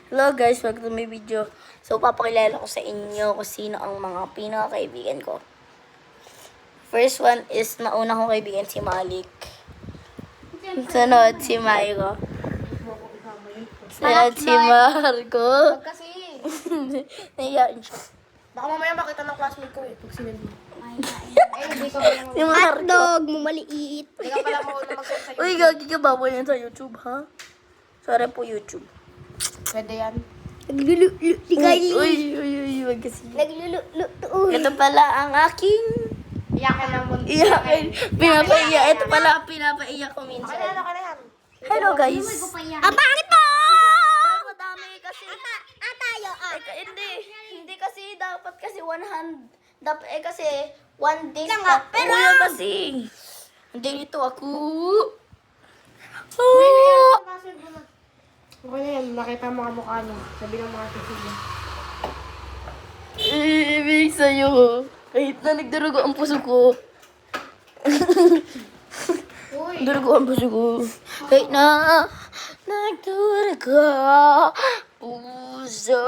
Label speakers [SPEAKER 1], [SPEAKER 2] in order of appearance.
[SPEAKER 1] Hello guys, welcome to my video. So, papakilala ko sa inyo kung sino ang mga pinaka-kaibigan ko. First one is, nauna kong kaibigan si Malik. Sunod si Myro. Sunod si Marco.
[SPEAKER 2] Kasi,
[SPEAKER 1] Naiyan siya.
[SPEAKER 2] baka mamaya makita ng classmate ko eh, pag sinali. Hindi ka pala
[SPEAKER 1] Si Marco.
[SPEAKER 3] mo maliit.
[SPEAKER 2] Hindi ka pala mauna mag-send sa'yo.
[SPEAKER 1] Uy, gagi ka ba yan sa YouTube, ha? Sorry po, YouTube.
[SPEAKER 2] Pwede yan.
[SPEAKER 1] Uy, wag kasi.
[SPEAKER 3] Nagluluto.
[SPEAKER 1] Ito pala ang aking
[SPEAKER 2] Iyakan ng mundo.
[SPEAKER 1] iyakin. Pinapaiyak. Ito pala ang pinapaiyak ko
[SPEAKER 2] Ano
[SPEAKER 1] minsan.
[SPEAKER 2] yan, ano yan?
[SPEAKER 1] Hello guys.
[SPEAKER 3] Ang pangit mo!
[SPEAKER 1] Madami kasi.
[SPEAKER 3] Tayo,
[SPEAKER 1] Hindi kasi dapat kasi one hand. Dapat kasi one dish.
[SPEAKER 3] Kaya nga, pero-
[SPEAKER 1] Kuya kasi. Hindi ito ako.
[SPEAKER 2] Okay na yan, nakita mo kamukha niya. Sabi ng mga kasigan.
[SPEAKER 1] Ibig sa'yo. Kahit na nagdurugo ang puso ko.
[SPEAKER 2] Uy!
[SPEAKER 1] Durugo ang puso ko. Kahit na nagdurugo puso